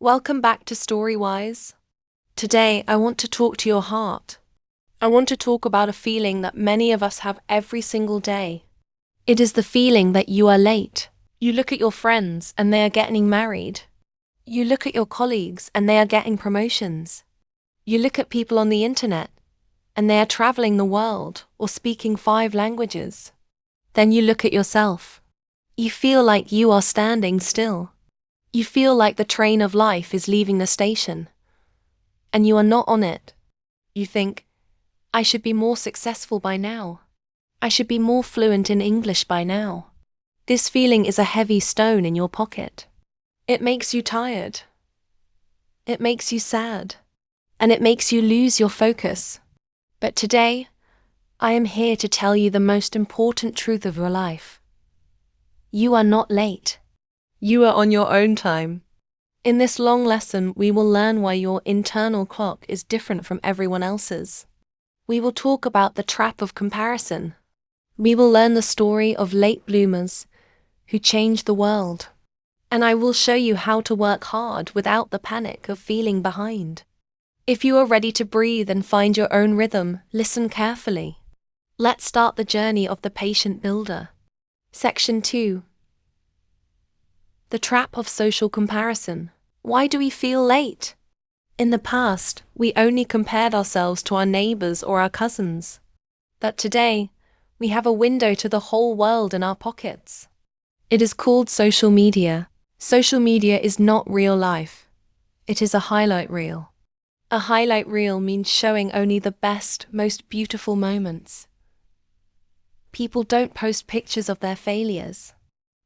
Welcome back to Storywise. Today, I want to talk to your heart. I want to talk about a feeling that many of us have every single day. It is the feeling that you are late. You look at your friends and they are getting married. You look at your colleagues and they are getting promotions. You look at people on the internet and they are traveling the world or speaking 5 languages. Then you look at yourself. You feel like you are standing still. You feel like the train of life is leaving the station, and you are not on it. You think, I should be more successful by now. I should be more fluent in English by now. This feeling is a heavy stone in your pocket. It makes you tired. It makes you sad. And it makes you lose your focus. But today, I am here to tell you the most important truth of your life. You are not late. You are on your own time. In this long lesson, we will learn why your internal clock is different from everyone else's. We will talk about the trap of comparison. We will learn the story of late bloomers who changed the world. And I will show you how to work hard without the panic of feeling behind. If you are ready to breathe and find your own rhythm, listen carefully. Let's start the journey of the patient builder. Section 2. The trap of social comparison. Why do we feel late? In the past, we only compared ourselves to our neighbors or our cousins. But today, we have a window to the whole world in our pockets. It is called social media. Social media is not real life. It is a highlight reel. A highlight reel means showing only the best, most beautiful moments. People don't post pictures of their failures.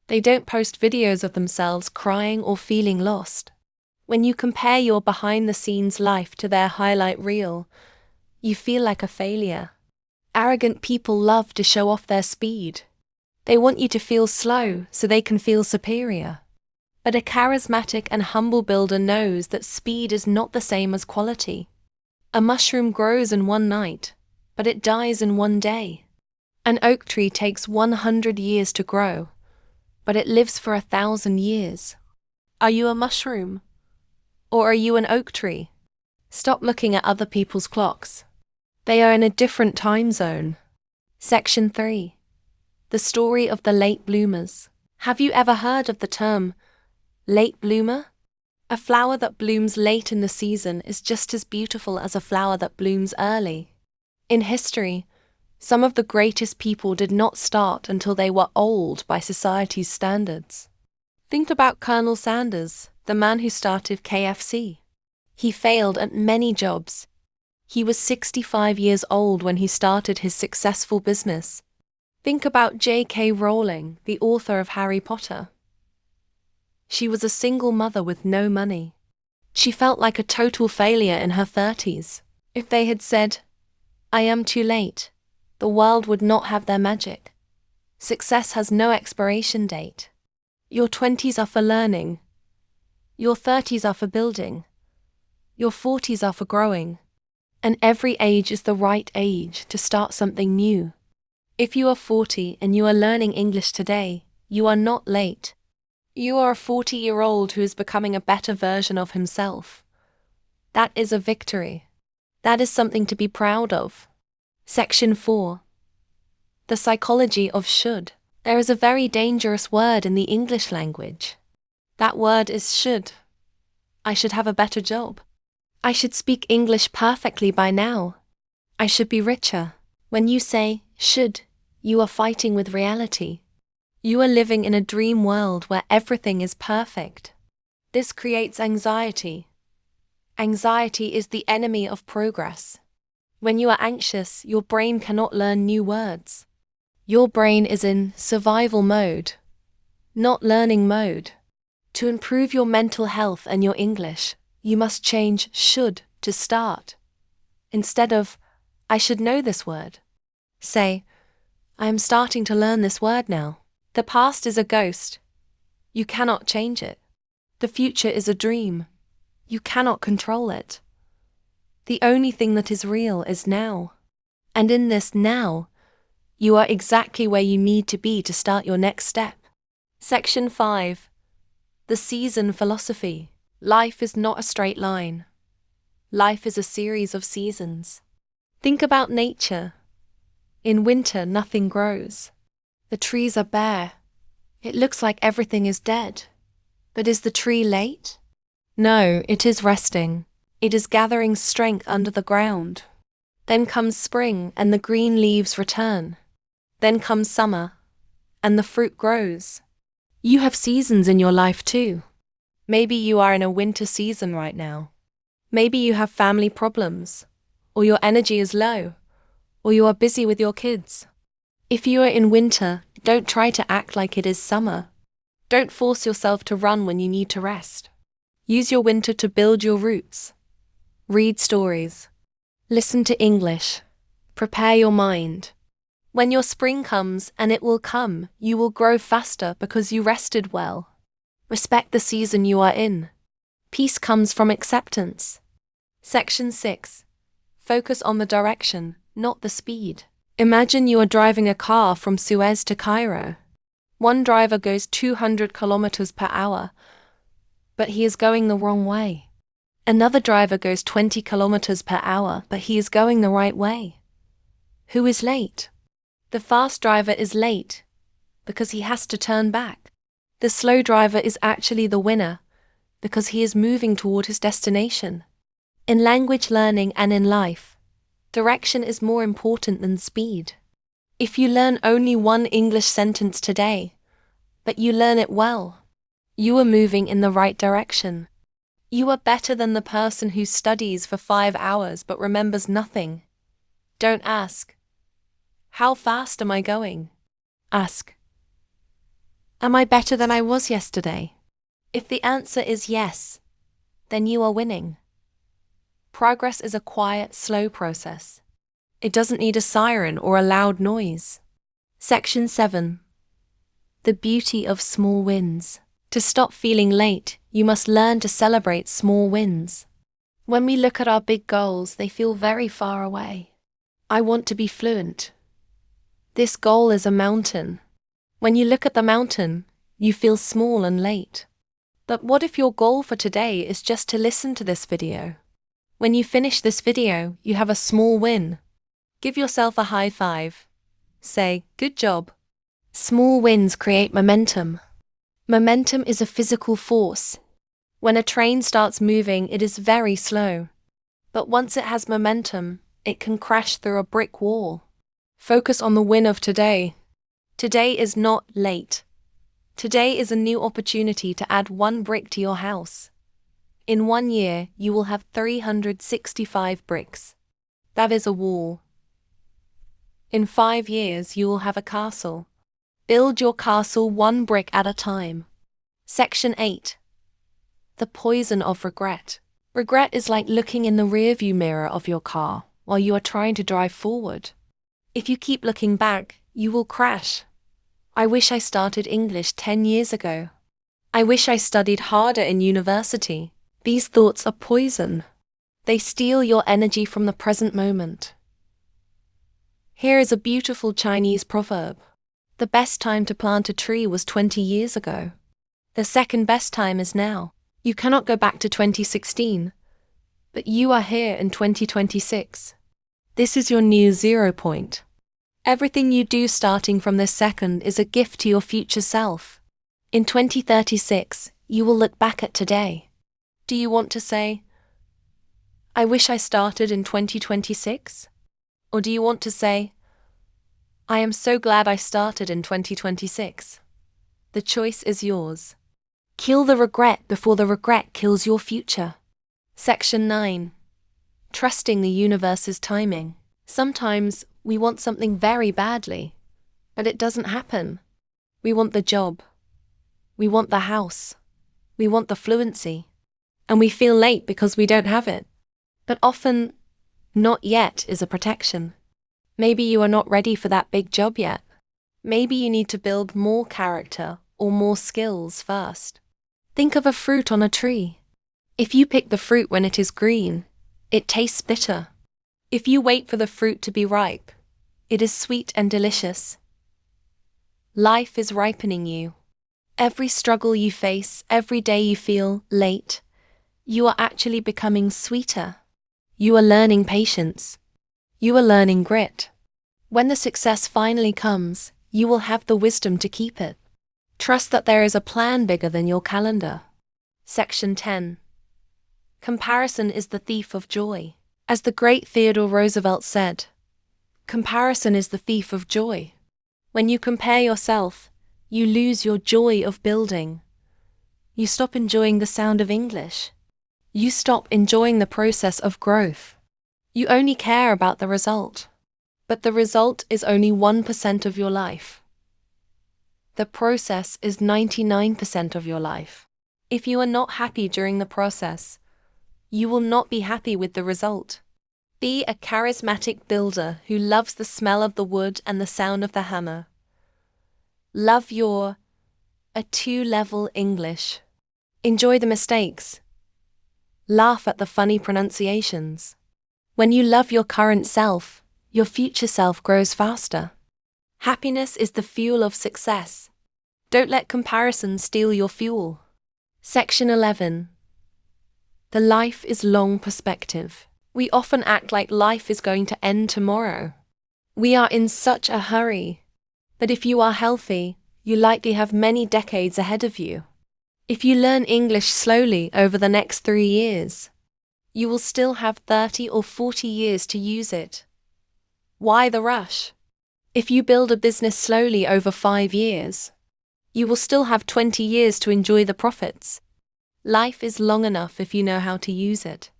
They don't post videos of themselves crying or feeling lost. When you compare your behind-the-scenes life to their highlight reel, you feel like a failure. Arrogant people love to show off their speed. They want you to feel slow so they can feel superior. But a charismatic and humble builder knows that speed is not the same as quality. A mushroom grows in one night, but it dies in one day. An oak tree takes 100 years to grow, but it lives for 1,000 years. Are you a mushroom? Or are you an oak tree? Stop looking at other people's clocks. They are in a different time zone. Section 3. The story of the late bloomers. Have you ever heard of the term late bloomer? A flower that blooms late in the season is just as beautiful as a flower that blooms early. In history, some of the greatest people did not start until they were old by society's standards. Think about Colonel Sanders, the man who started KFC. He failed at many jobs. He was 65 years old when he started his successful business. Think about J.K. Rowling, the author of Harry Potter. She was a single mother with no money. She felt like a total failure in her 30s. If they had said, I am too late, the world would not have their magic. Success has no expiration date. Your 20s are for learning. Your 30s are for building. Your 40s are for growing. And every age is the right age to start something new. If you are 40 and you are learning English today, you are not late. You are a 40-year-old who is becoming a better version of himself. That is a victory. That is something to be proud of. Section 4. The psychology of should. There is a very dangerous word in the English language. That word is should. I should have a better job. I should speak English perfectly by now. I should be richer. When you say should, you are fighting with reality. You are living in a dream world where everything is perfect. This creates anxiety. Anxiety is the enemy of progress. When you are anxious, your brain cannot learn new words. Your brain is in survival mode, not learning mode. To improve your mental health and your English, you must change should to start. Instead of, I should know this word, say, I am starting to learn this word now. The past is a ghost. You cannot change it. The future is a dream. You cannot control it. The only thing that is real is now. And in this now, you are exactly where you need to be to start your next step. Section 5. The season philosophy. Life is not a straight line. Life is a series of seasons. Think about nature. In winter, nothing grows. The trees are bare. It looks like everything is dead. But is the tree late? No, it is resting. It is gathering strength under the ground. Then comes spring, and the green leaves return. Then comes summer, and the fruit grows. You have seasons in your life too. Maybe you are in a winter season right now. Maybe you have family problems, or your energy is low, or you are busy with your kids. If you are in winter, don't try to act like it is summer. Don't force yourself to run when you need to rest. Use your winter to build your roots. Read stories. Listen to English. Prepare your mind. When your spring comes, and it will come, you will grow faster because you rested well. Respect the season you are in. Peace comes from acceptance. Section 6. Focus on the direction, not the speed. Imagine you are driving a car from Suez to Cairo. One driver goes 200 kilometers per hour, but he is going the wrong way. Another driver goes 20 kilometers per hour, but he is going the right way. Who is late? The fast driver is late because he has to turn back. The slow driver is actually the winner because he is moving toward his destination. In language learning and in life, direction is more important than speed. If you learn only one English sentence today, but you learn it well, you are moving in the right direction. You are better than the person who studies for 5 hours but remembers nothing. Don't ask, "How fast am I going?" Ask, "Am I better than I was yesterday?" If the answer is yes, then you are winning. Progress is a quiet, slow process. It doesn't need a siren or a loud noise. Section 7. The beauty of small wins. To stop feeling late, you must learn to celebrate small wins. When we look at our big goals, they feel very far away. I want to be fluent. This goal is a mountain. When you look at the mountain, you feel small and late. But what if your goal for today is just to listen to this video? When you finish this video, you have a small win. Give yourself a high five. Say, "Good job." Small wins create momentum. Momentum is a physical force. When a train starts moving, it is very slow. But once it has momentum, it can crash through a brick wall. Focus on the win of today. Today is not late. Today is a new opportunity to add one brick to your house. In 1 year, you will have 365 bricks. That is a wall. In 5 years, you will have a castle. Build your castle one brick at a time. Section 8. The poison of regret. Regret is like looking in the rearview mirror of your car while you are trying to drive forward. If you keep looking back, you will crash. I wish I started English 10 years ago. I wish I studied harder in university. These thoughts are poison. They steal your energy from the present moment. Here is a beautiful Chinese proverb. The best time to plant a tree was 20 years ago. The second best time is now. You cannot go back to 2016, but you are here in 2026. This is your new 0 point. Everything you do starting from this second is a gift to your future self. In 2036, you will look back at today. Do you want to say, "I wish I started in 2026"? Or do you want to say, "I am so glad I started in 2026"? The choice is yours. Kill the regret before the regret kills your future. Section 9. Trusting the universe's timing. Sometimes we want something very badly, but it doesn't happen. We want the job. We want the house. We want the fluency. And we feel late because we don't have it. But often, not yet is a protection. Maybe you are not ready for that big job yet. Maybe you need to build more character or more skills first. Think of a fruit on a tree. If you pick the fruit when it is green, it tastes bitter. If you wait for the fruit to be ripe, it is sweet and delicious. Life is ripening you. Every struggle you face, every day you feel late, You are actually becoming sweeter. You are learning patience. You are learning grit. When the success finally comes, you will have the wisdom to keep it. Trust that there is a plan bigger than your calendar. Section 10. Comparison is the thief of joy. As the great Theodore Roosevelt said, comparison is the thief of joy. When you compare yourself, you lose your joy of building. You stop enjoying the sound of English. You stop enjoying the process of growth. You only care about the result. But the result is only 1% of your life. The process is 99% of your life. If you are not happy during the process, you will not be happy with the result. Be a charismatic builder who loves the smell of the wood and the sound of the hammer. Love your A2-level English. Enjoy the mistakes. Laugh at the funny pronunciations. When you love your current self, your future self grows faster. Happiness is the fuel of success. Don't let comparison steal your fuel. Section 11. The life is long perspective. We often act like life is going to end tomorrow. We are in such a hurry. But if you are healthy, you likely have many decades ahead of you. If you learn English slowly over the next 3 years, you will still have 30 or 40 years to use it. Why the rush? If you build a business slowly over 5 years, you will still have 20 years to enjoy the profits. Life is long enough if you know how to use it.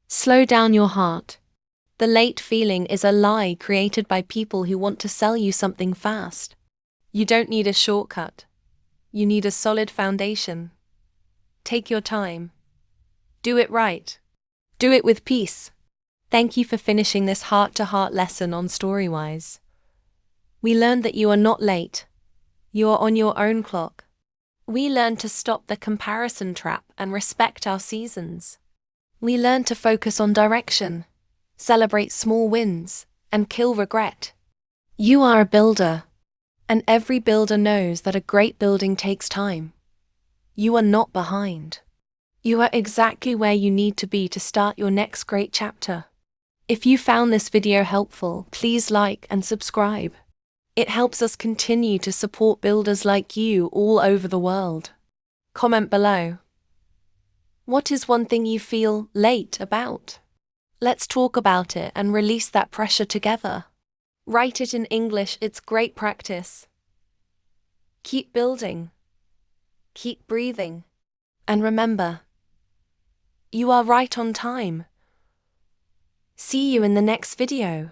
Slow down your heart. The late feeling is a lie created by people who want to sell you something fast. You don't need a shortcut. You need a solid foundation. Take your time. Do it right. Do it with peace. Thank you for finishing this heart-to-heart lesson on Storywise. We learned that you are not late. You are on your own clock. We learned to stop the comparison trap and respect our seasons. We learned to focus on direction, celebrate small wins, and kill regret. You are a builder, and every builder knows that a great building takes time. You are not behind. You are exactly where you need to be to start your next great chapter. If you found this video helpful, please like and subscribe. It helps us continue to support builders like you all over the world. Comment below. What is one thing you feel late about? Let's talk about it and release that pressure together. Write it in English, it's great practice. Keep building. Keep breathing. And remember, you are right on time. See you in the next video.